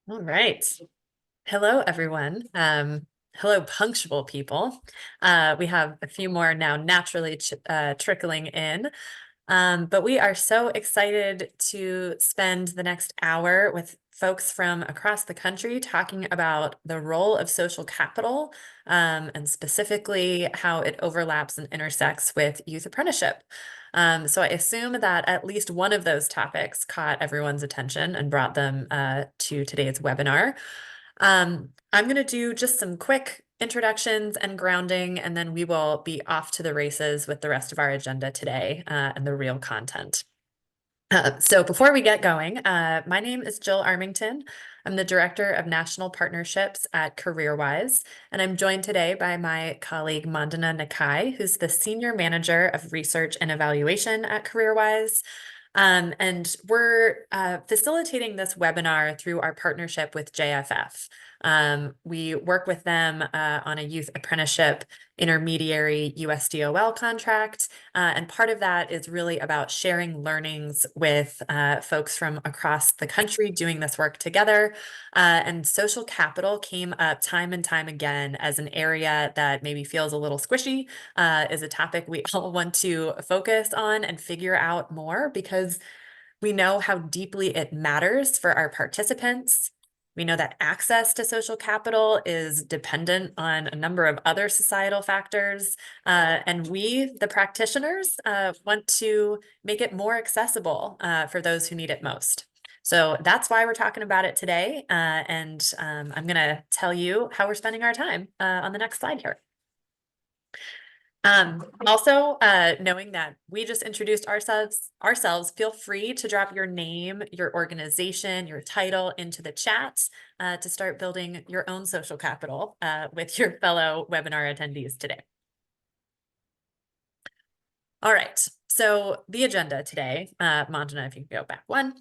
All right. Hello, everyone. Hello, punctual people. We have a few more now naturally trickling in. But we are so excited to spend the next hour with folks from across the country talking about the role of social capital, and specifically how it overlaps and intersects with youth apprenticeship. So I assume that at least one of those topics caught everyone's attention and brought them to today's webinar. I'm going to do just some quick introductions and grounding, and then we will be off to the races with the rest of our agenda today and the real content. So before we get going, my name is Jill Armington. I'm the Director of National Partnerships at CareerWise, and I'm joined today by my colleague Mandana Nakai, who's the Senior Manager of Research and Evaluation at CareerWise. And we're facilitating this webinar through our partnership with JFF. We work with them on a youth apprenticeship intermediary USDOL contract. And part of that is really about sharing learnings with folks from across the country doing this work together. And social capital came up time and time again as an area that maybe feels a little squishy, is a topic we all want to focus on and figure out more because we know how deeply it matters for our participants. We know that access to social capital is dependent on a number of other societal factors. And we, the practitioners, want to make it more accessible for those who need it most. So that's why we're talking about it today. And I'm going to tell you how we're spending our time on the next slide here. Also, knowing that we just introduced ourselves, feel free to drop your name, your organization, your title into the chat to start building your own social capital with your fellow webinar attendees today. All right, so the agenda today, Manjana, if you can go back one.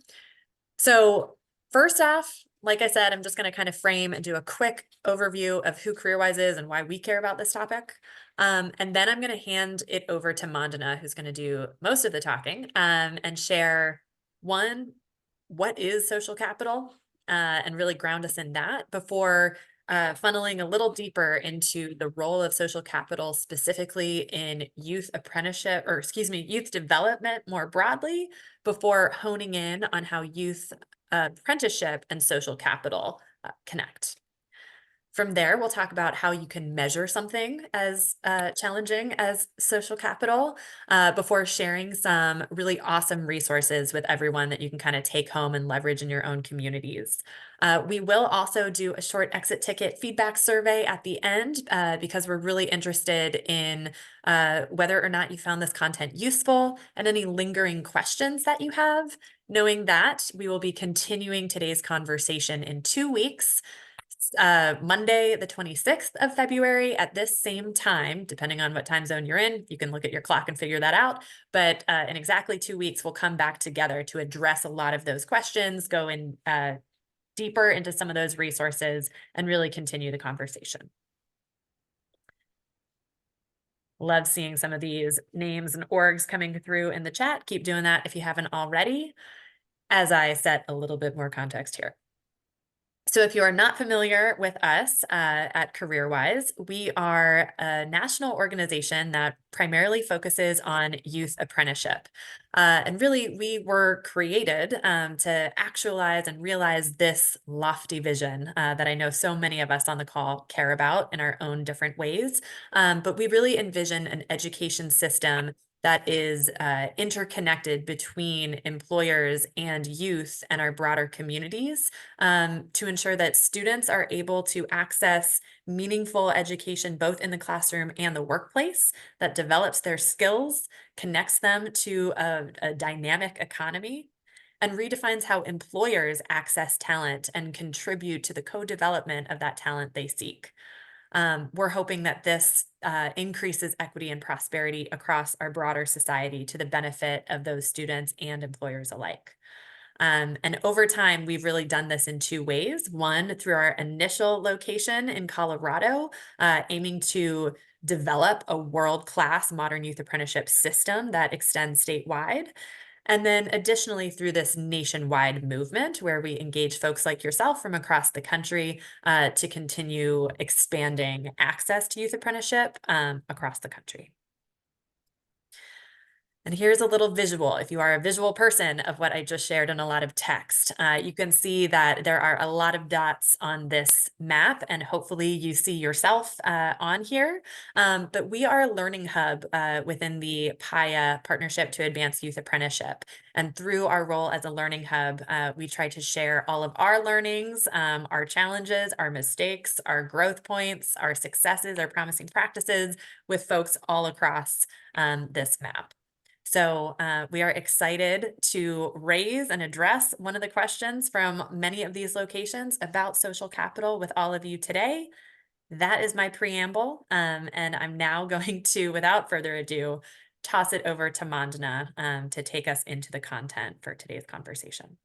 So first off, like I said, I'm just going to kind of frame and do a quick overview of who CareerWise is and why we care about this topic. And then I'm going to hand it over to Mandana, who's going to do most of the talking and share one, what is social capital, and really ground us in that before funneling a little deeper into the role of social capital specifically in youth apprenticeship, or excuse me, youth development more broadly, before honing in on how youth apprenticeship and social capital connect. From there, we'll talk about how you can measure something as challenging as social capital before sharing some really awesome resources with everyone that you can kind of take home and leverage in your own communities. We will also do a short exit ticket feedback survey at the end because we're really interested in whether or not you found this content useful and any lingering questions that you have, knowing that we will be continuing today's conversation in 2 weeks. Monday, the 26th of February at this same time, depending on what time zone you're in, you can look at your clock and figure that out. But in exactly 2 weeks, we'll come back together to address a lot of those questions, go in deeper into some of those resources, and really continue the conversation. Love seeing some of these names and orgs coming through in the chat. Keep doing that if you haven't already, as I set a little bit more context here. So if you are not familiar with us at CareerWise, we are a national organization that primarily focuses on youth apprenticeship. And really, we were created to actualize and realize this lofty vision that I know so many of us on the call care about in our own different ways. But we really envision an education system that is interconnected between employers and youth and our broader communities to ensure that students are able to access meaningful education both in the classroom and the workplace that develops their skills, connects them to a dynamic economy, and redefines how employers access talent and contribute to the co-development of that talent they seek. We're hoping that this increases equity and prosperity across our broader society to the benefit of those students and employers alike. And over time, we've really done this in 2 ways. One, through our initial location in Colorado, aiming to develop a world-class modern youth apprenticeship system that extends statewide. And then additionally, through this nationwide movement where we engage folks like yourself from across the country to continue expanding access to youth apprenticeship across the country. And here's a little visual. If you are a visual person of what I just shared in a lot of text, you can see that there are a lot of dots on this map, and hopefully you see yourself on here. But we are a learning hub within the PIA Partnership to Advance Youth Apprenticeship. And through our role as a learning hub, we try to share all of our learnings, our challenges, our mistakes, our growth points, our successes, our promising practices with folks all across this map. So we are excited to raise and address one of the questions from many of these locations about social capital with all of you today. That is my preamble, and I'm now going to, without further ado, toss it over to Mandana to take us into the content for today's conversation.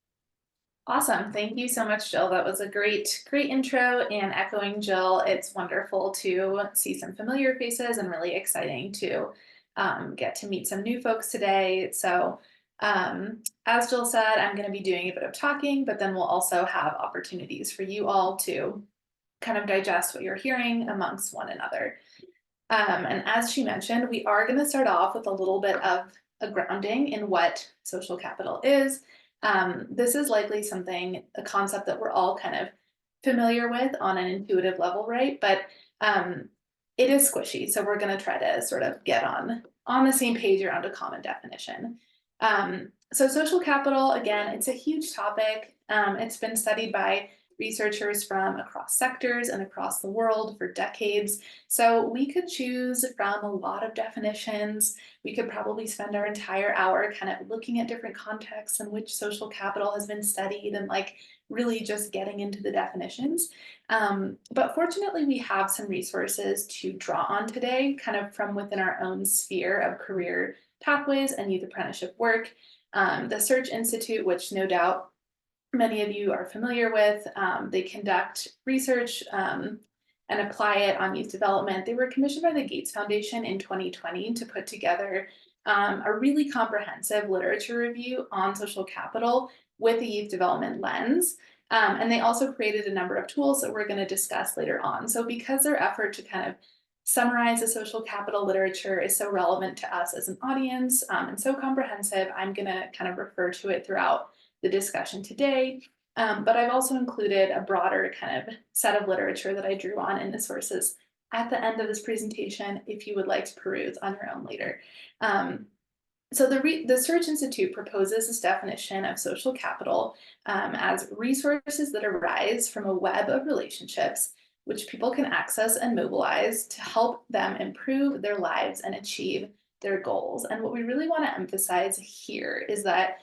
Awesome. Thank you so much, Jill. That was a great intro, and echoing Jill, it's wonderful to see some familiar faces and really exciting to get to meet some new folks today. So as Jill said, I'm going to be doing a bit of talking, but then we'll also have opportunities for you all to kind of digest what you're hearing amongst one another. And as she mentioned, we are going to start off with a little bit of a grounding in what social capital is. This is likely a concept that we're all kind of familiar with on an intuitive level, right? But it is squishy, so we're going to try to sort of get on the same page around a common definition. So social capital, again, it's a huge topic. It's been studied by researchers from across sectors and across the world for decades. So we could choose from a lot of definitions. We could probably spend our entire hour kind of looking at different contexts in which social capital has been studied and like really just getting into the definitions. But fortunately, we have some resources to draw on today, kind of from within our own sphere of career pathways and youth apprenticeship work. The Search Institute, which no doubt many of you are familiar with. They conduct research and apply it on youth development. They were commissioned by the Gates Foundation in 2020 to put together a really comprehensive literature review on social capital with a youth development lens. And they also created a number of tools that we're going to discuss later on. So because their effort to kind of summarize the social capital literature is so relevant to us as an audience and so comprehensive, I'm going to kind of refer to it throughout the discussion today, but I've also included a broader kind of set of literature that I drew on in the sources at the end of this presentation if you would like to peruse on your own later. So the Search Institute proposes this definition of social capital as resources that arise from a web of relationships which people can access and mobilize to help them improve their lives and achieve their goals. And what we really want to emphasize here is that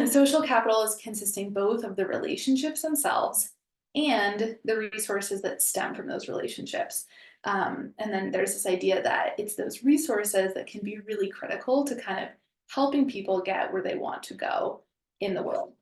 social capital is consisting both of the relationships themselves and the resources that stem from those relationships. And then there's this idea that it's those resources that can be really critical to kind of helping people get where they want to go in the world.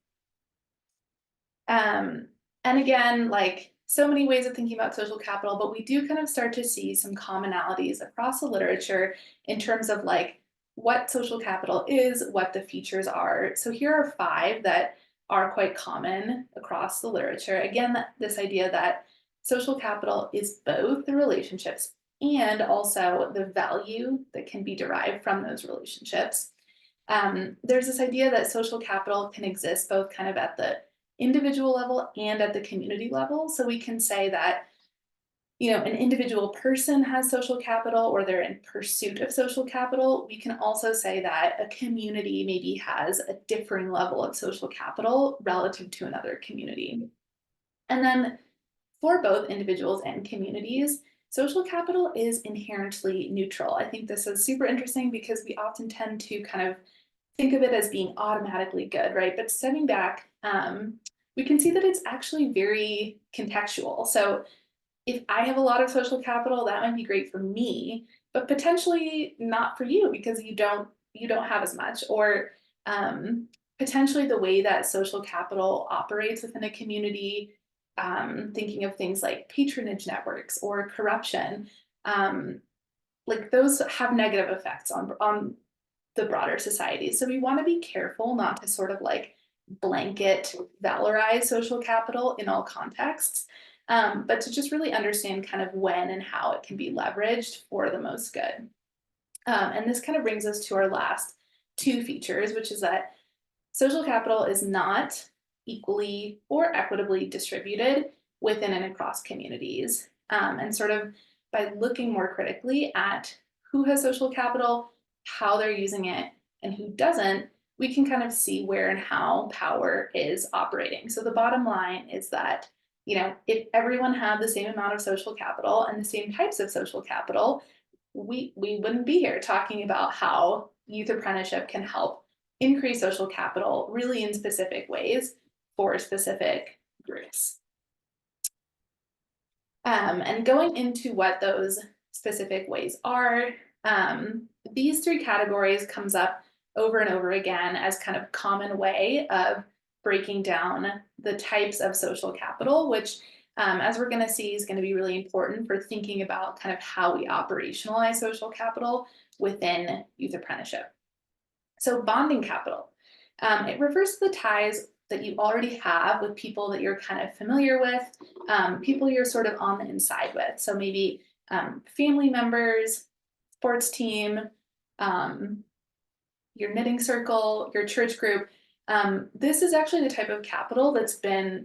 And again, like so many ways of thinking about social capital, but we do kind of start to see some commonalities across the literature in terms of like what social capital is, what the features are. So here are 5 that are quite common across the literature. Again, this idea that social capital is both the relationships and also the value that can be derived from those relationships. There's this idea that social capital can exist both kind of at the individual level and at the community level. So we can say that an individual person has social capital or they're in pursuit of social capital. We can also say that a community maybe has a differing level of social capital relative to another community. And then for both individuals and communities, social capital is inherently neutral. I think this is super interesting because we often tend to kind of think of it as being automatically good, right? But stepping back, we can see that it's actually very contextual. So if I have a lot of social capital, that might be great for me, but potentially not for you because you don't have as much, or potentially the way that social capital operates within a community, thinking of things like patronage networks or corruption, like those have negative effects on the broader society. So we want to be careful not to sort of like blanket valorize social capital in all contexts, but to just really understand kind of when and how it can be leveraged for the most good. And this kind of brings us to our last two features, which is that social capital is not equally or equitably distributed within and across communities. And sort of by looking more critically at who has social capital, how they're using it, and who doesn't, we can kind of see where and how power is operating. So the bottom line is that, if everyone had the same amount of social capital and the same types of social capital, we wouldn't be here talking about how youth apprenticeship can help increase social capital really in specific ways for specific groups. And going into what those specific ways are, these three categories comes up over and over again as kind of common way of breaking down the types of social capital, which as we're going to see is going to be really important for thinking about kind of how we operationalize social capital within youth apprenticeship. So bonding capital, it refers to the ties that you already have with people that you're kind of familiar with, people you're sort of on the inside with. So maybe family members, sports team, your knitting circle, your church group. This is actually the type of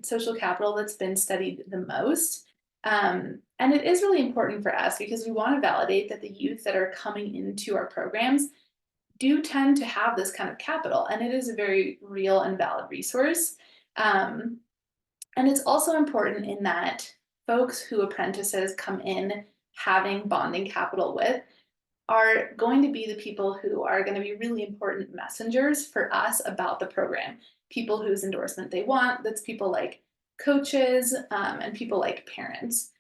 social capital that's been studied the most. And it is really important for us because we want to validate that the youth that are coming into our programs do tend to have this kind of capital, and it is a very real and valid resource. And it's also important in that folks who apprentices come in having bonding capital with are going to be the people who are going to be really important messengers for us about the program, people whose endorsement they want. That's people like coaches and people like parents.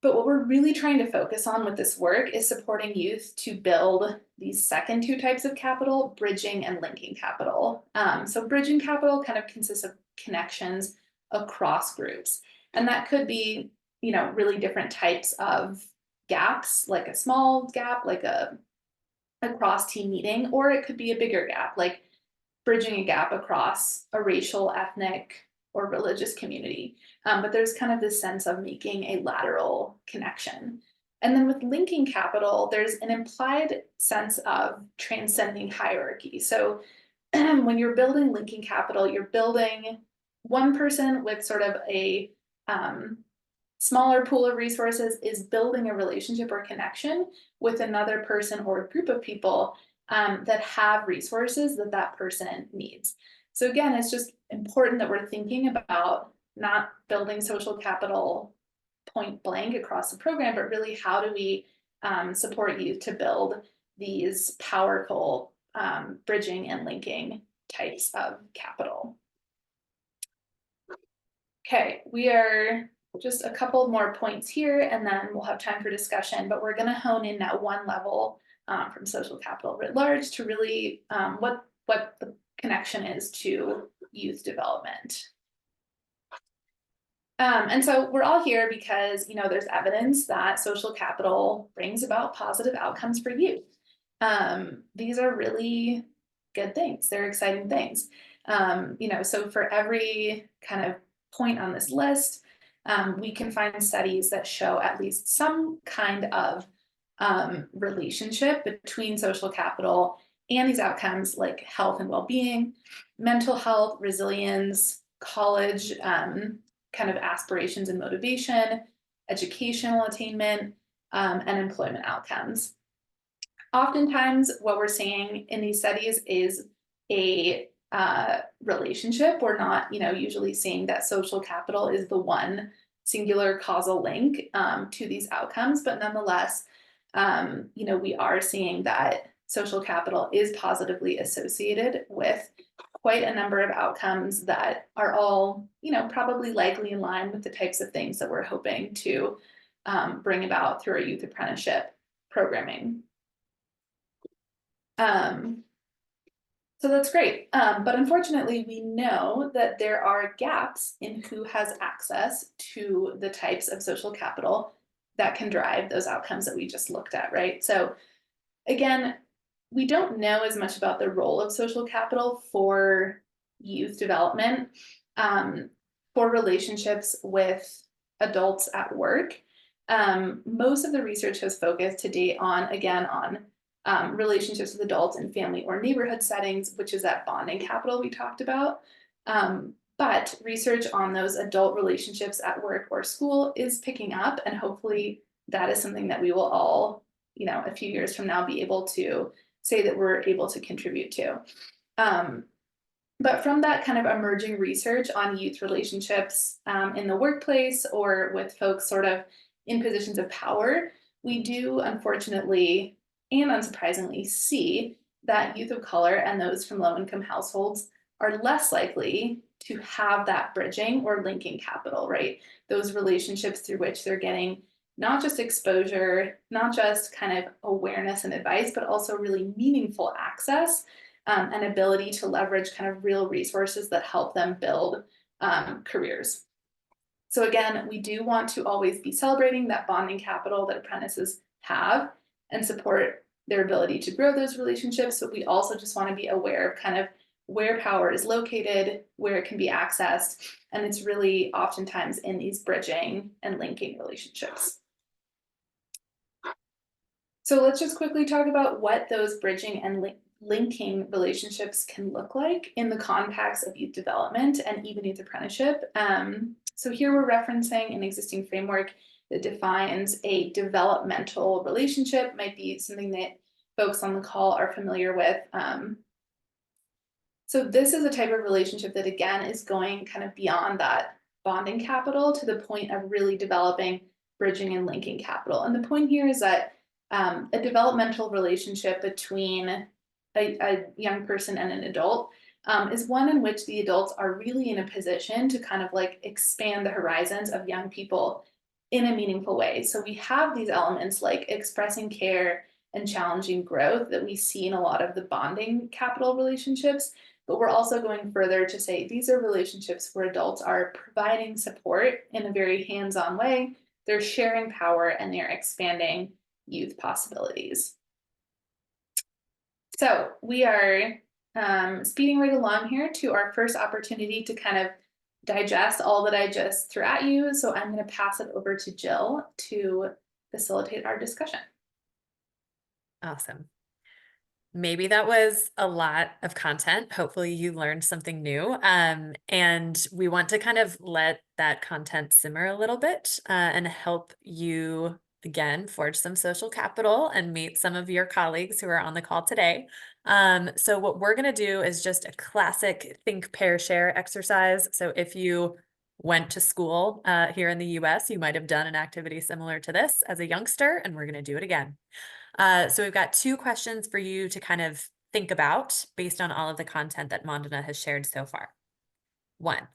But what we're really trying to focus on with this work is supporting youth to build these second two types of capital, bridging and linking capital. So bridging capital kind of consists of connections across groups. And that could be, really different types of gaps, like a small gap, like a cross-team meeting, or it could be a bigger gap, like bridging a gap across a racial, ethnic, or religious community. But there's kind of this sense of making a lateral connection. And then with linking capital, there's an implied sense of transcending hierarchy. So when you're building linking capital, you're building one person with sort of a smaller pool of resources is building a relationship or connection with another person or a group of people that have resources that person needs. So again, it's just important that we're thinking about not building social capital point blank across the program, but really how do we support youth to build these powerful bridging and linking types of capital. Okay, we are just a couple more points here and then we'll have time for discussion, but we're going to hone in at one level from social capital writ large to really what the connection is to youth development. And so we're all here because, there's evidence that social capital brings about positive outcomes for youth. These are really good things. They're exciting things. So for every kind of point on this list, we can find studies that show at least some kind of relationship between social capital and these outcomes like health and well-being, mental health, resilience, college, kind of aspirations and motivation, educational attainment, and employment outcomes. Oftentimes, what we're seeing in these studies is a relationship. We're not, usually seeing that social capital is the one singular causal link to these outcomes, but nonetheless, we are seeing that social capital is positively associated with quite a number of outcomes that are all, probably likely in line with the types of things that we're hoping to bring about through our youth apprenticeship programming. So that's great. But unfortunately, we know that there are gaps in who has access to the types of social capital that can drive those outcomes that we just looked at, right? So again, we don't know as much about the role of social capital for youth development, um, for relationships with adults at work. Most of the research has focused to date on, again, on relationships with adults in family or neighborhood settings, which is that bonding capital we talked about. But research on those adult relationships at work or school is picking up, and hopefully that is something that we will all, a few years from now be able to say that we're able to contribute to. But from that kind of emerging research on youth relationships in the workplace or with folks sort of in positions of power, we do unfortunately and unsurprisingly see that youth of color and those from low income households are less likely to have that bridging or linking capital, right? Those relationships through which they're getting not just exposure, not just kind of awareness and advice, but also really meaningful access and ability to leverage kind of real resources that help them build careers. So again, we do want to always be celebrating that bonding capital that apprentices have and support their ability to grow those relationships, but we also just want to be aware of kind of where power is located, where it can be accessed, and it's really oftentimes in these bridging and linking relationships. So let's just quickly talk about what those bridging and linking relationships can look like in the context of youth development and even youth apprenticeship. So here we're referencing an existing framework that defines a developmental relationship, might be something that folks on the call are familiar with. So this is a type of relationship that, again, is going kind of beyond that bonding capital to the point of really developing bridging and linking capital. And the point here is that a developmental relationship between a young person and an adult is one in which the adults are really in a position to kind of like expand the horizons of young people in a meaningful way. So we have these elements like expressing care and challenging growth that we see in a lot of the bonding capital relationships. But we're also going further to say these are relationships where adults are providing support in a very hands-on way. They're sharing power and they're expanding youth possibilities. So we are speeding right along here to our first opportunity to kind of digest all that I just threw at you. So I'm going to pass it over to Jill to facilitate our discussion. Awesome. Maybe that was a lot of content. Hopefully you learned something new. And we want to kind of let that content simmer a little bit and help you, again, forge some social capital and meet some of your colleagues who are on the call today. So what we're going to do is just a classic think, pair, share exercise. So if you went to school here in the US, you might have done an activity similar to this as a youngster, and we're going to do it again. So we've got 2 questions for you to kind of think about based on all of the content that Mandana has shared so far. 1,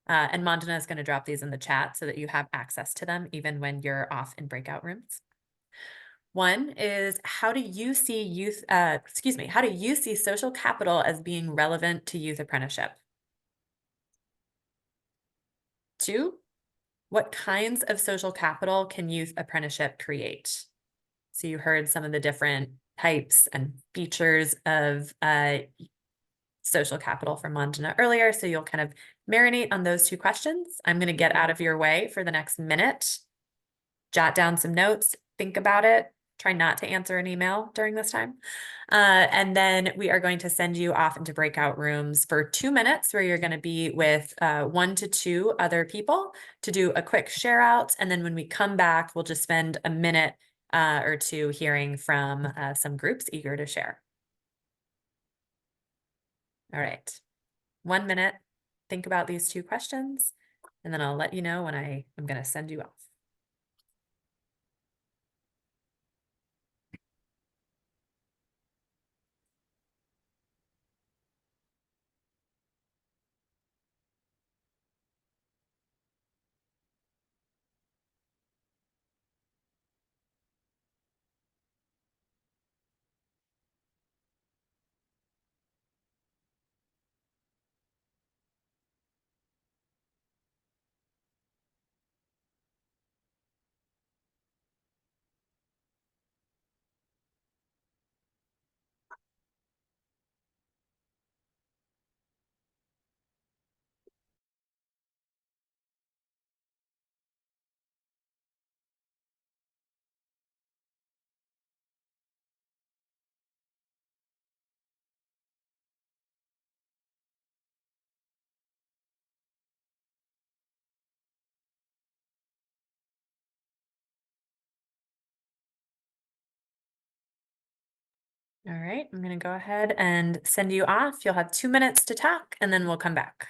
and Mandana is going to drop these in the chat so that you have access to them even when you're off in breakout rooms. 1 is, how do you see how do you see social capital as being relevant to youth apprenticeship? 2, what kinds of social capital can youth apprenticeship create? So you heard some of the different types and features of social capital from Mandana earlier. So you'll kind of marinate on those 2 questions. I'm going to get out of your way for the next minute, jot down some notes, think about it, try not to answer an email during this time. And then we are going to send you off into breakout rooms for 2 minutes where you're going to be with 1 to 2 other people to do a quick share out. And then when we come back, we'll just spend a minute or 2 hearing from some groups eager to share. All right, 1 minute, think about these 2 questions, and then I'll let you know when I'm going to send you off. All right, I'm going to go ahead and send you off. You'll have 2 minutes to talk, and then we'll come back.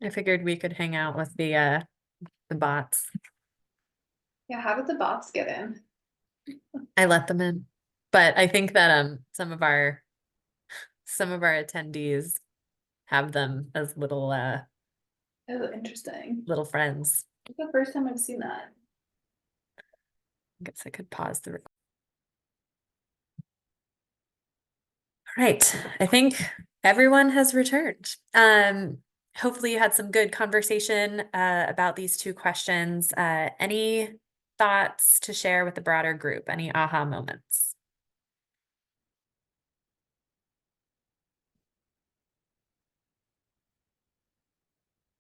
I figured we could hang out with the bots. Yeah, how did the bots get in? I let them in. But I think that some of our attendees have them as Oh, interesting. little friends. It's the first time I've seen that. I guess I could pause the recording. All right, I think everyone has returned. Hopefully you had some good conversation about these two questions. Any thoughts to share with the broader group? Any aha moments?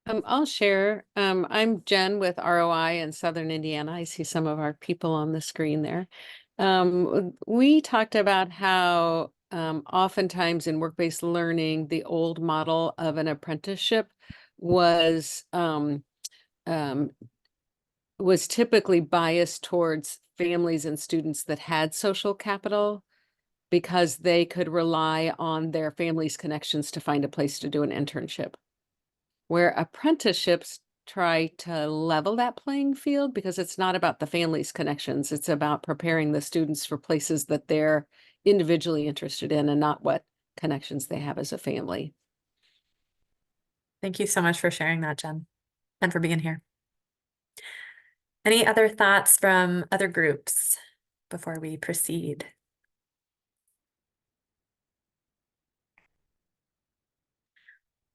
I'll share. I'm Jen with ROI in Southern Indiana. I see some of our people on the screen there. We talked about how oftentimes in work-based learning, the old model of an apprenticeship was was typically biased towards families and students that had social capital because they could rely on their family's connections to find a place to do an internship. Where apprenticeships try to level that playing field because it's not about the family's connections. It's about preparing the students for places that they're individually interested in and not what connections they have as a family. Thank you so much for sharing that, Jen, and for being here. Any other thoughts from other groups before we proceed?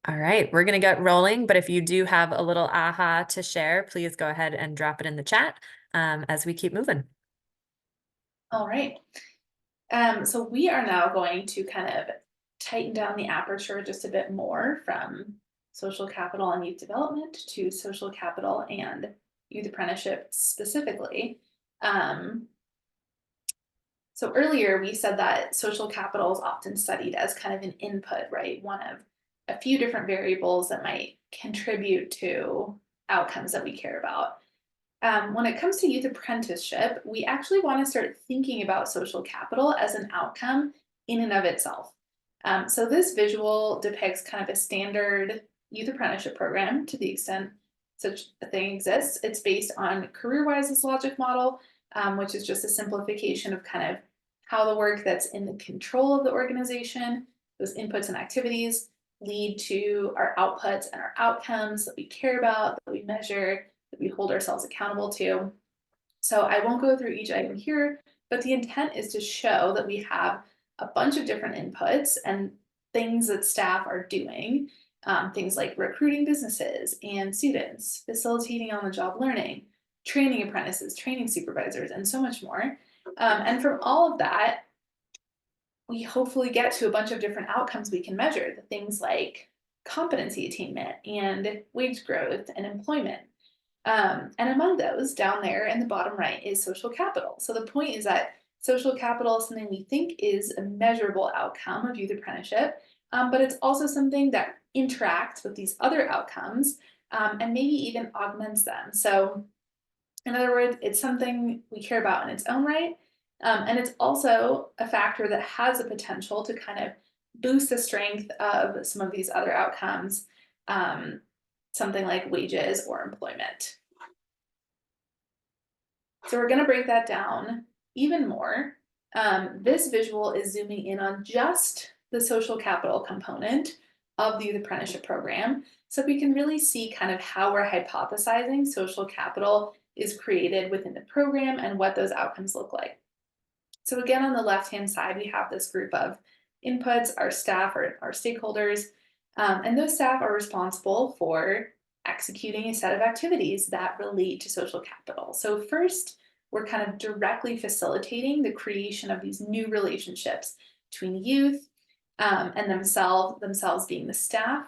All right, we're going to get rolling, but if you do have a little aha to share, please go ahead and drop it in the chat as we keep moving. All right. So we are now going to kind of tighten down the aperture just a bit more from social capital and youth development to social capital and youth apprenticeship specifically. So earlier we said that social capital is often studied as kind of an input, right? One of a few different variables that might contribute to outcomes that we care about. When it comes to youth apprenticeship, we actually want to start thinking about social capital as an outcome in and of itself. So this visual depicts kind of a standard youth apprenticeship program to the extent such a thing exists. It's based on CareerWise's logic model, which is just a simplification of kind of how the work that's in the control of the organization, those inputs and activities, lead to our outputs and our outcomes that we care about, that we measure, that we hold ourselves accountable to. So I won't go through each item here, but the intent is to show that we have a bunch of different inputs and things that staff are doing, things like recruiting businesses and students, facilitating on-the-job learning, training apprentices, training supervisors, and so much more. And from all of that, we hopefully get to a bunch of different outcomes we can measure, the things like competency attainment and wage growth and employment. And among those, down there in the bottom right, is social capital. So the point is that social capital is something we think is a measurable outcome of youth apprenticeship, but it's also something that interacts with these other outcomes, and maybe even augments them. So in other words, it's something we care about in its own right, and it's also a factor that has the potential to kind of boost the strength of some of these other outcomes, something like wages or employment. So we're going to break that down even more. This visual is zooming in on just the social capital component of the youth apprenticeship program, so we can really see kind of how we're hypothesizing social capital is created within the program and what those outcomes look like. So again, on the left-hand side, we have this group of inputs, our staff or our stakeholders, and those staff are responsible for executing a set of activities that relate to social capital. So first, we're kind of directly facilitating the creation of these new relationships between youth and themselves being the staff,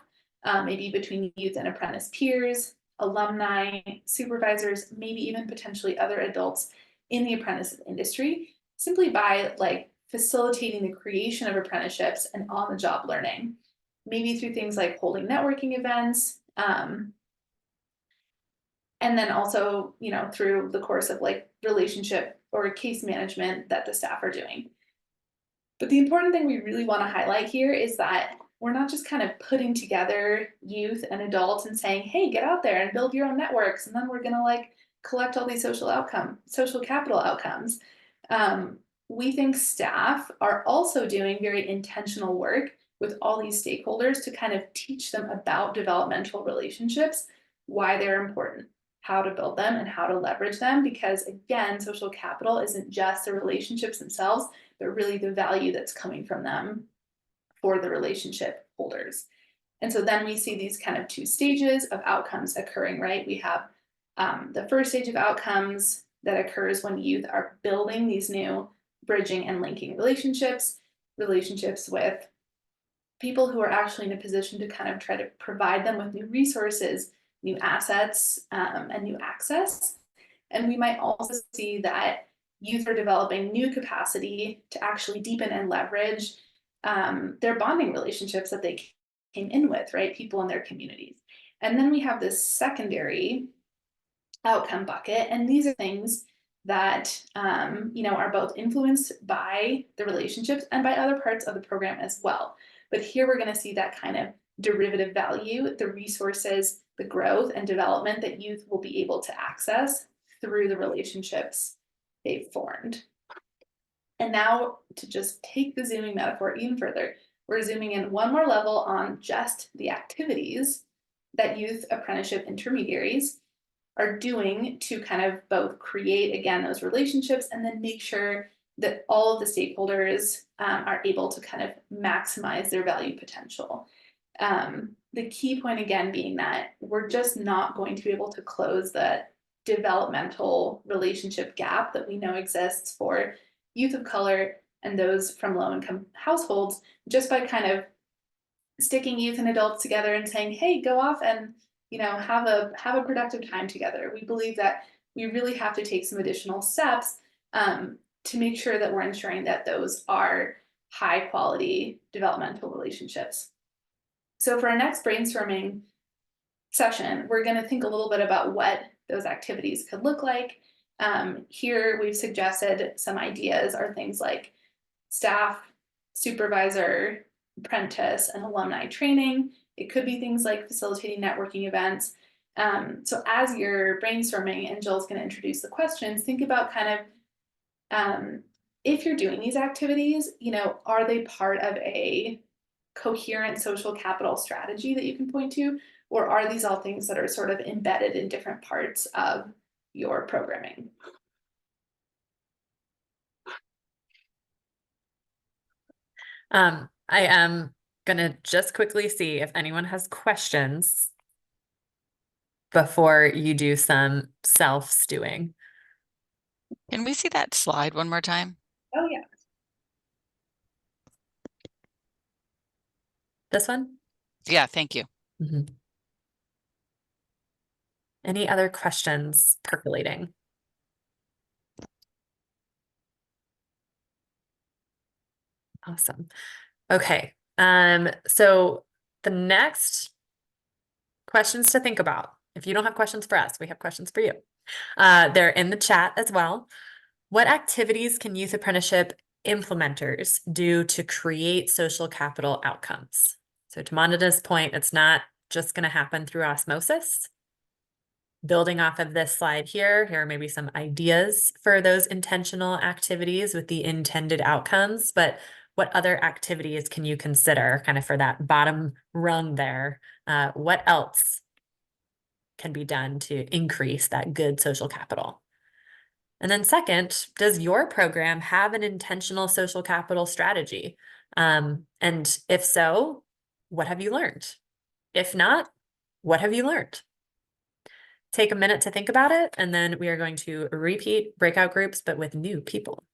maybe between youth and apprentice peers, alumni, supervisors, maybe even potentially other adults in the apprentice industry, simply by like facilitating the creation of apprenticeships and on-the-job learning, maybe through things like holding networking events, and then also, you know, through the course of like relationship or case management that the staff are doing. But the important thing we really want to highlight here is that we're not just kind of putting together youth and adults and saying, hey, get out there and build your own networks, and then we're going to like collect all these social capital outcomes. We think staff are also doing very intentional work with all these stakeholders to kind of teach them about developmental relationships, why they're important, how to build them, and how to leverage them. Because again, social capital isn't just the relationships themselves, but really the value that's coming from them for the relationship holders. And so then we see these kind of two stages of outcomes occurring, right? We have the first stage of outcomes that occurs when youth are building these new bridging and linking relationships with people who are actually in a position to kind of try to provide them with new resources, new assets, and new access. And we might also see that youth are developing new capacity to actually deepen and leverage their bonding relationships that they came in with, right? People in their communities. And then we have this secondary outcome bucket, and these are things that you know, are both influenced by the relationships and by other parts of the program as well. But here we're going to see that kind of derivative value, the resources, the growth and development that youth will be able to access through the relationships they've formed. And now, to just take the zooming metaphor even further, we're zooming in one more level on just the activities that youth apprenticeship intermediaries are doing to kind of both create, again, those relationships and then make sure that all of the stakeholders are able to kind of maximize their value potential. The key point, again, being that we're just not going to be able to close the developmental relationship gap that we know exists for youth of color and those from low-income households just by kind of sticking youth and adults together and saying, hey, go off and, you know, have a productive time together. We believe that we really have to take some additional steps to make sure that we're ensuring that those are high quality developmental relationships. So for our next brainstorming session, we're going to think a little bit about what those activities could look like. Here we've suggested some ideas are things like staff, supervisor, apprentice, and alumni training. It could be things like facilitating networking events. So as you're brainstorming, and Jill's going to introduce the questions, think about kind of if you're doing these activities, you know, are they part of a coherent social capital strategy that you can point to, or are these all things that are sort of embedded in different parts of your programming? I am gonna just quickly see if anyone has questions before you do some self-stewing. Can we see that slide one more time? Oh, yeah. This one? Yeah, thank you. Mhm. Any other questions percolating? Awesome. Okay. So the next questions to think about. If you don't have questions for us, we have questions for you. They're in the chat as well. What activities can youth apprenticeship implementers do to create social capital outcomes? So to Monda's point, it's not just going to happen through osmosis. Building off of this slide here are maybe some ideas for those intentional activities with the intended outcomes, but what other activities can you consider kind of for that bottom rung there? What else can be done to increase that good social capital? And then second, does your program have an intentional social capital strategy? And if so, what have you learned? If not, what have you learned? Take a minute to think about it, and then we are going to repeat breakout groups, but with new people.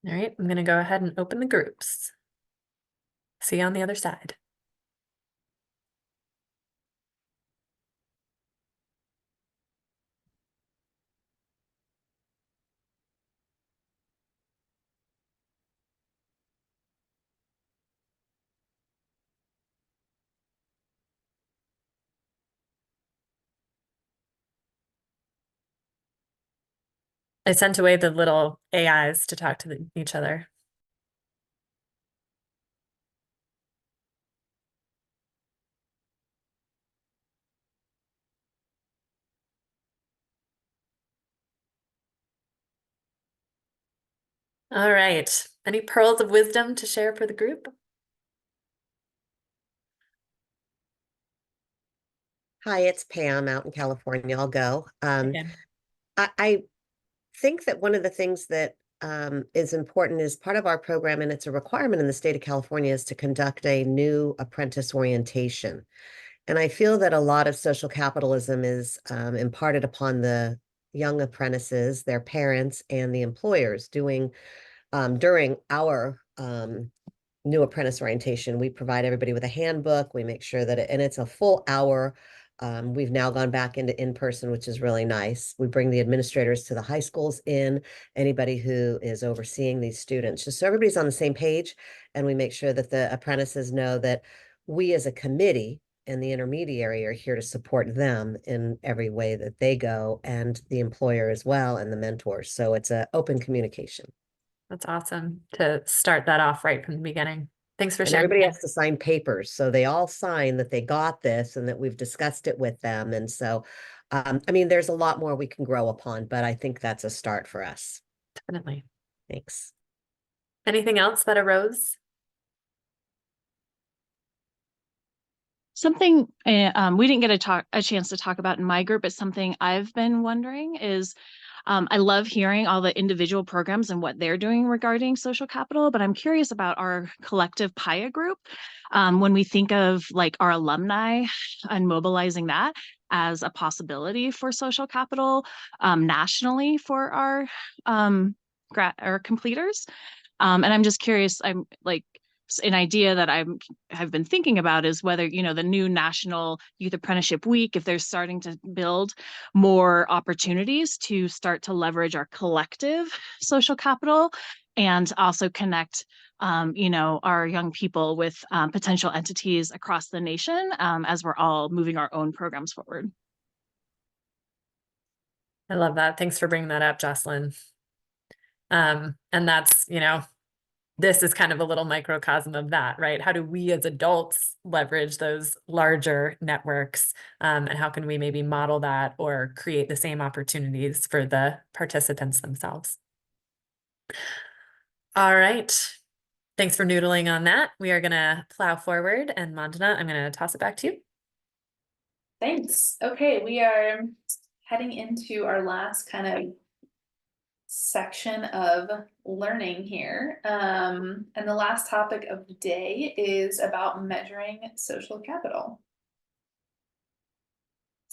All right, I'm going to go ahead and open the groups. See you on the other side. I sent away the little AIs to talk to each other. All right. Any pearls of wisdom to share for the group? Hi, it's Pam out in California. I'll go. Okay. I think that one of the things that is important is part of our program, and it's a requirement in the state of California, is to conduct a new apprentice orientation. And I feel that a lot of social capitalism is imparted upon the young apprentices, their parents, and the employers doing during our new apprentice orientation. We provide everybody with a handbook. We make sure that and it's a full hour. We've now gone back into in-person, which is really nice. We bring the administrators to the high schools in, anybody who is overseeing these students, just so everybody's on the same page. And we make sure that the apprentices know that we as a committee and the intermediary are here to support them in every way that they go, and the employer as well, and the mentors. So it's an open communication. That's awesome to start that off right from the beginning. Thanks for And sharing. everybody has to sign papers. So they all sign that they got this and that we've discussed it with them. And so, I mean, there's a lot more we can grow upon, but I think that's a start for us. Definitely. Thanks. Anything else that arose? Something we didn't get a chance to talk about in my group, but something I've been wondering is I love hearing all the individual programs and what they're doing regarding social capital, but I'm curious about our collective PIA group. When we think of like our alumni and mobilizing that as a possibility for social capital nationally for our completers. And I'm just curious, I'm like, an idea that have been thinking about is whether, you know, the new National Youth Apprenticeship Week, if they're starting to build more opportunities to start to leverage our collective social capital and also connect our young people with potential entities across the nation as we're all moving our own programs forward. I love that. Thanks for bringing that up, Jocelyn. And that's, this is kind of a little microcosm of that, right? How do we as adults leverage those larger networks? And how can we maybe model that or create the same opportunities for the participants themselves? All right. Thanks for noodling on that. We are going to plow forward, and Mandana, I'm going to toss it back to you. Thanks. Okay, we are heading into our last kind of section of learning here. And the last topic of the day is about measuring social capital.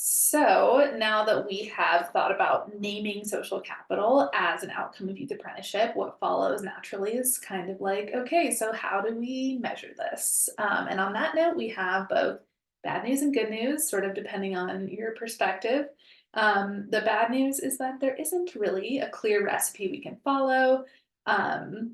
So now that we have thought about naming social capital as an outcome of youth apprenticeship, what follows naturally is kind of like, okay, so how do we measure this? And on that note, we have both bad news and good news, sort of depending on your perspective. The bad news is that there isn't really a clear recipe we can follow. The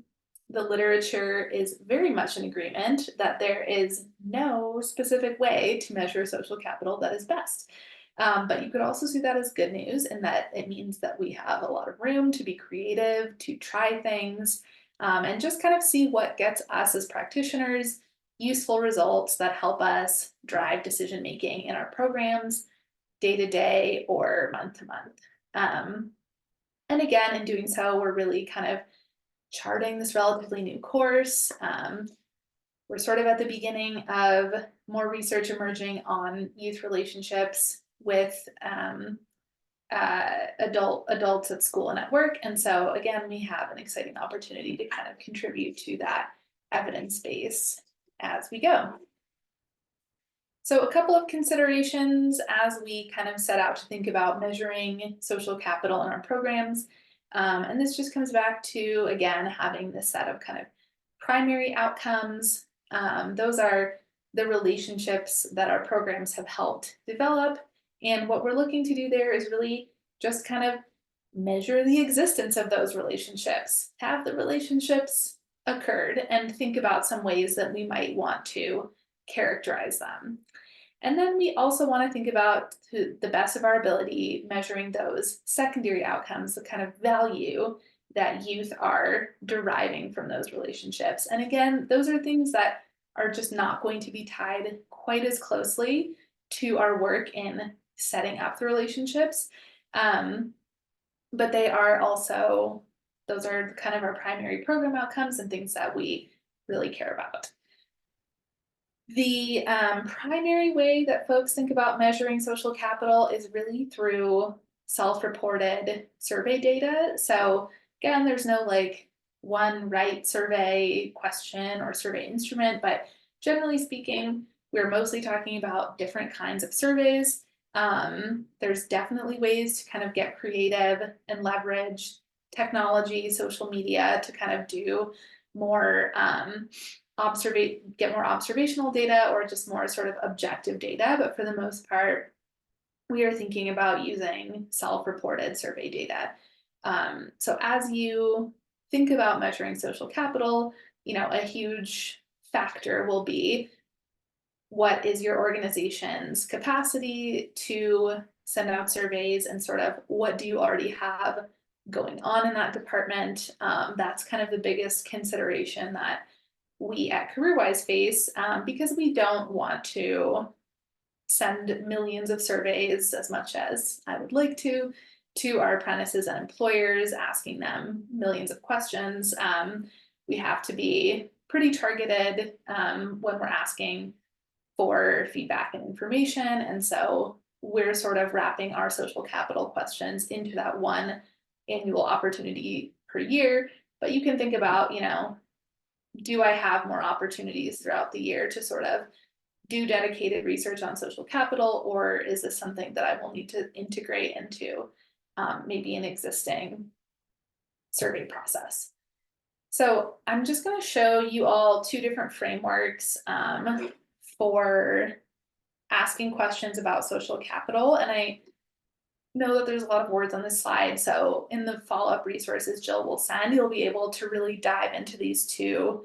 literature is very much in agreement that there is no specific way to measure social capital that is best. But you could also see that as good news in that it means that we have a lot of room to be creative, to try things, and just kind of see what gets us as practitioners useful results that help us drive decision making in our programs day to day or month to month. And again, in doing so, we're really kind of charting this relatively new course. We're sort of at the beginning of more research emerging on youth relationships with adults at school and at work. And so again, we have an exciting opportunity to kind of contribute to that evidence base as we go. So a couple of considerations as we kind of set out to think about measuring social capital in our programs. And this just comes back to, again, having this set of kind of primary outcomes. Those are the relationships that our programs have helped develop. And what we're looking to do there is really just kind of measure the existence of those relationships. Have the relationships occurred and think about some ways that we might want to characterize them. And then we also want to think about, to the best of our ability, measuring those secondary outcomes, the kind of value that youth are deriving from those relationships. And again, those are things that are just not going to be tied quite as closely to our work in setting up the relationships. But they are also, those are kind of our primary program outcomes and things that we really care about. The primary way that folks think about measuring social capital is really through self-reported survey data. So again, there's no like one right survey question or survey instrument, but generally speaking, we're mostly talking about different kinds of surveys. There's definitely ways to kind of get creative and leverage technology, social media to kind of do more get more observational data or just more sort of objective data. But for the most part, we are thinking about using self-reported survey data. So as you think about measuring social capital, a huge factor will be what is your organization's capacity to send out surveys and sort of what do you already have going on in that department. That's kind of the biggest consideration that we at CareerWise face because we don't want to send millions of surveys, as much as I would like to our apprentices and employers, asking them millions of questions. We have to be pretty targeted when we're asking for feedback and information. And so we're sort of wrapping our social capital questions into that one annual opportunity per year. But you can think about, do I have more opportunities throughout the year to sort of do dedicated research on social capital, or is this something that I will need to integrate into maybe an existing survey process? So I'm just going to show you all two different frameworks for asking questions about social capital. And I know that there's a lot of words on this slide. So in the follow-up resources Jill will send, you'll be able to really dive into these two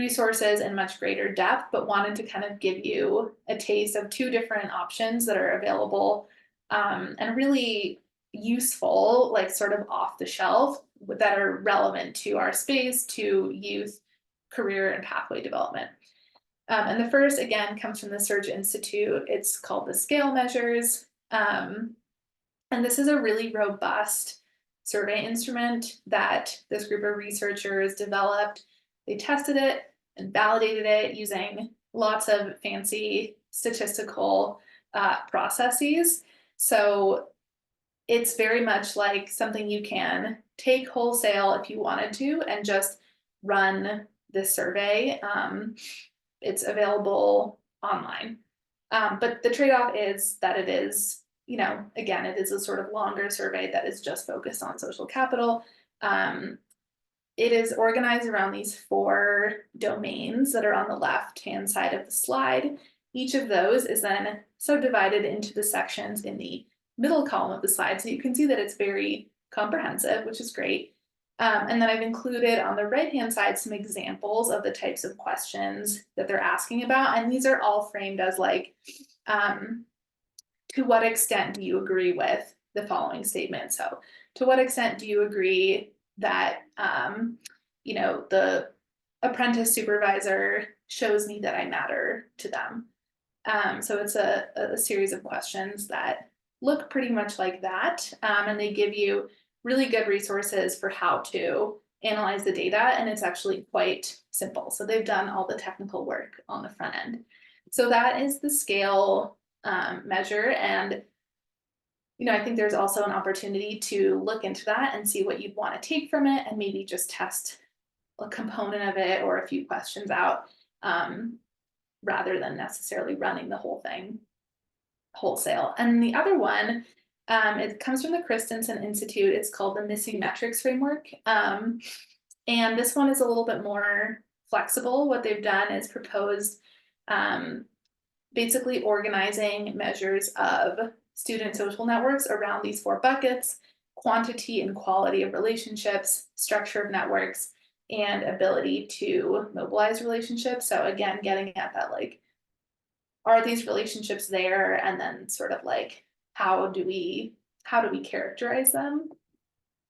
resources in much greater depth, but wanted to kind of give you a taste of 2 different options that are available, and really useful, like sort of off the shelf, that are relevant to our space, to youth career and pathway development. And the first, again, comes from the Surge Institute. It's called the Scale Measures. And this is a really robust survey instrument that this group of researchers developed. They tested it and validated it using lots of fancy statistical processes. So it's very much like something you can take wholesale if you wanted to and just run this survey. It's available online. But the trade-off is that it is, you know, again, it is a sort of longer survey that is just focused on social capital. It is organized around these 4 domains that are on the left-hand side of the slide. Each of those is then subdivided into the sections in the middle column of the slide. So you can see that it's very comprehensive, which is great. And then I've included on the right-hand side some examples of the types of questions that they're asking about. And these are all framed as like, to what extent do you agree with the following statement? So to what extent do you agree that, you know, the apprentice supervisor shows me that I matter to them? So it's a series of questions that look pretty much like that. And they give you really good resources for how to analyze the data. And it's actually quite simple. So they've done all the technical work on the front end. So that is the scale measure. And, you know, I think there's also an opportunity to look into that and see what you'd want to take from it and maybe just test a component of it or a few questions out, rather than necessarily running the whole thing wholesale. And the other one, it comes from the Christensen Institute. It's called the Missing Metrics Framework. And this one is a little bit more flexible. What they've done is proposed basically organizing measures of student social networks around these 4 buckets: quantity and quality of relationships, structure of networks, and ability to mobilize relationships. So again, getting at that, like, are these relationships there? And then sort of like, how do we characterize them?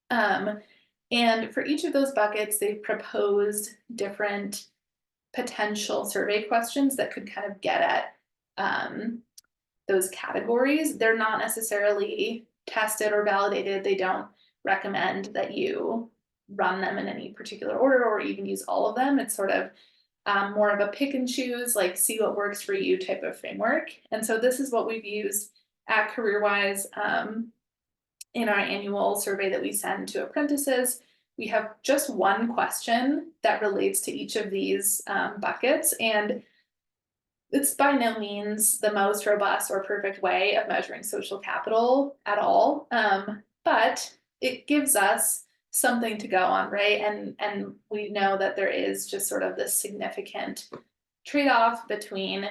And for each of those buckets, they've proposed different potential survey questions that could kind of get at those categories. They're not necessarily tested or validated. They don't recommend that you run them in any particular order or even use all of them. It's sort of more of a pick and choose, like see what works for you type of framework. And so this is what we've used at CareerWise in our annual survey that we send to apprentices. We have just one question that relates to each of these buckets, and it's by no means the most robust or perfect way of measuring social capital at all, but it gives us something to go on, right? And we know that there is just sort of this significant trade-off between,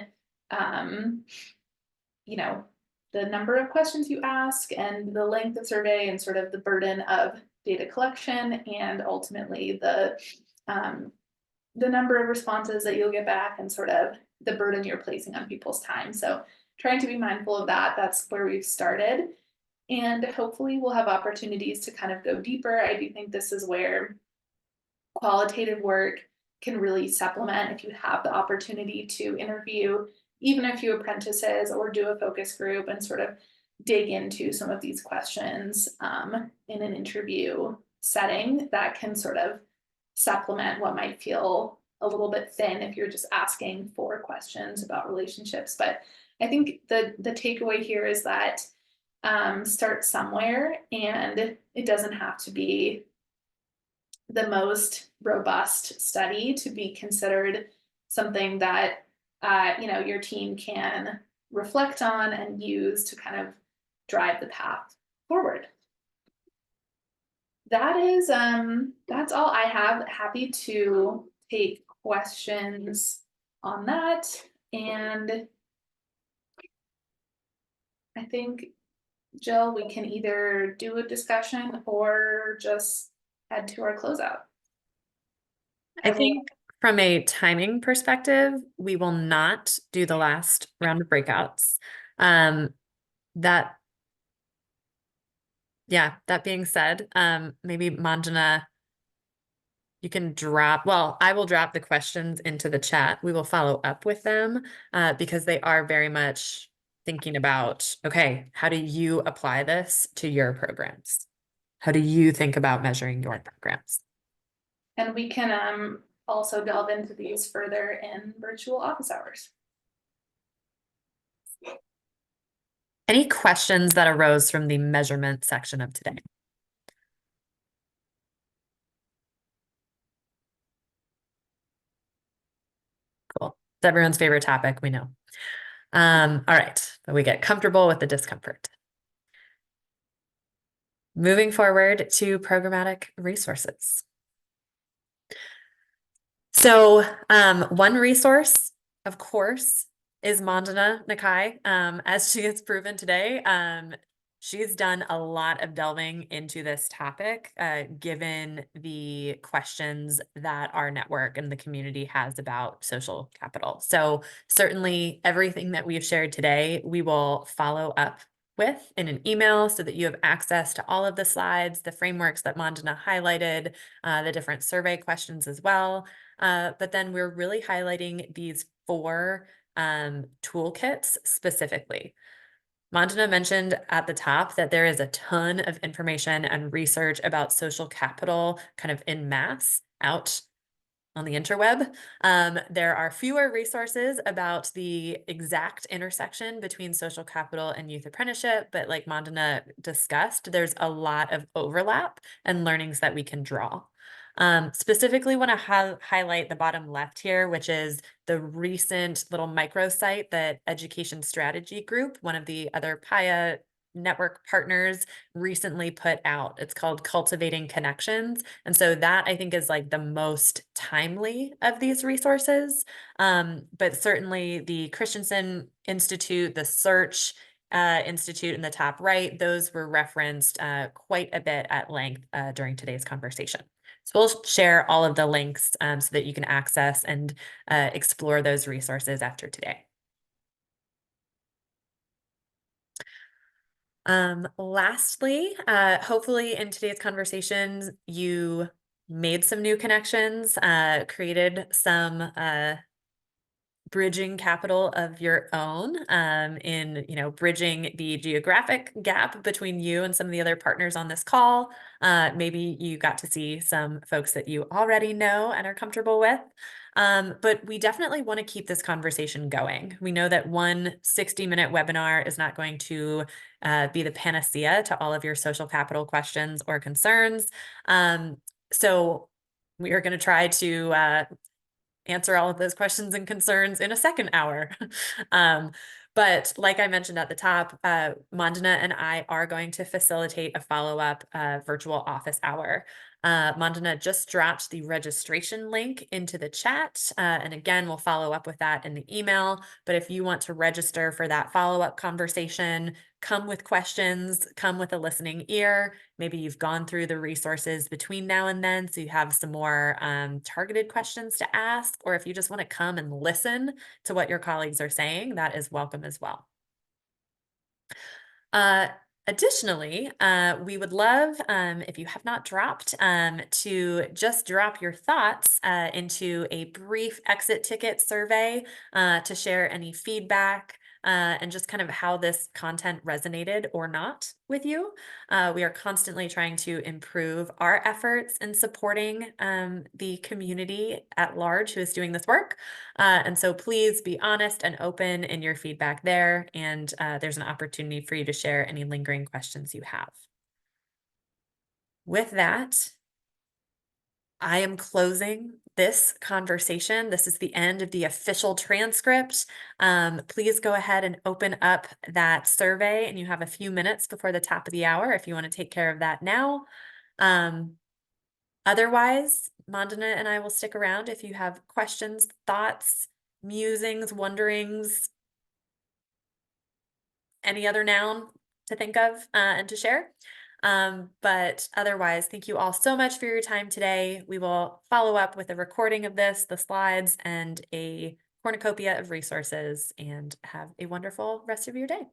you know, the number of questions you ask and the length of survey and sort of the burden of data collection, and ultimately the number of responses that you'll get back and sort of the burden you're placing on people's time. So trying to be mindful of that. That's where we've started. And hopefully we'll have opportunities to kind of go deeper. I do think this is where qualitative work can really supplement if you have the opportunity to interview even a few apprentices or do a focus group and sort of dig into some of these questions in an interview setting that can sort of supplement what might feel a little bit thin if you're just asking for questions about relationships. But I think the takeaway here is that start somewhere, and it doesn't have to be the most robust study to be considered something that you know, your team can reflect on and use to kind of drive the path forward. That is that's all I have. Happy to take questions on that, and I think, Jill, we can either do a discussion or just head to our closeout. I think From a timing perspective, we will not do the last round of breakouts. That being said, maybe Manjana, you can I will drop the questions into the chat. We will follow up with them because they are very much thinking about, okay, how do you apply this to your programs? How do you think about measuring your programs? And we can also delve into these further in virtual office hours. Any questions that arose from the measurement section of today? Cool. It's everyone's favorite topic, we know. All right, but we get comfortable with the discomfort. Moving forward to programmatic resources. So one resource, of course, is Manjana Nakai. As she has proven today, she's done a lot of delving into this topic, given the questions that our network and the community has about social capital. So certainly everything that we've shared today, we will follow up with in an email so that you have access to all of the slides, the frameworks that Manjana highlighted, the different survey questions as well. But then we're really highlighting these 4 toolkits specifically. Manjana mentioned at the top that there is a ton of information and research about social capital kind of en masse out on the interweb. There are fewer resources about the exact intersection between social capital and youth apprenticeship, but like Manjana discussed, there's a lot of overlap and learnings that we can draw. Specifically want to highlight the bottom left here, which is the recent little microsite that Education Strategy Group, one of the other PIA network partners, recently put out. It's called Cultivating Connections. And so that I think is like the most timely of these resources. But certainly the Christensen Institute, the Search Institute in the top right, those were referenced quite a bit at length during today's conversation. So we'll share all of the links so that you can access and explore those resources after today. Lastly, hopefully in today's conversations, you made some new connections, created some bridging capital of your own in bridging the geographic gap between you and some of the other partners on this call. Maybe you got to see some folks that you already know and are comfortable with. But we definitely want to keep this conversation going. We know that one 60-minute webinar is not going to be the panacea to all of your social capital questions or concerns. So we are going to try to answer all of those questions and concerns in a second hour. But like I mentioned at the top, Manjana and I are going to facilitate a follow-up virtual office hour. Manjana just dropped the registration link into the chat. And again, we'll follow up with that in the email. But if you want to register for that follow-up conversation, come with questions, come with a listening ear. Maybe you've gone through the resources between now and then, so you have some more targeted questions to ask, or if you just want to come and listen to what your colleagues are saying, that is welcome as well. Additionally, we would love, if you have not dropped, to just drop your thoughts into a brief exit ticket survey to share any feedback and just kind of how this content resonated or not with you. We are constantly trying to improve our efforts in supporting the community at large who is doing this work. And so please be honest and open in your feedback there. And there's an opportunity for you to share any lingering questions you have. With that, I am closing this conversation. This is the end of the official transcript. Please go ahead and open up that survey, and you have a few minutes before the top of the hour if you want to take care of that now. Otherwise, Manjana and I will stick around if you have questions, thoughts, musings, wonderings, any other noun to think of and to share. But otherwise, thank you all so much for your time today. We will follow up with a recording of this, the slides, and a cornucopia of resources, and have a wonderful rest of your day.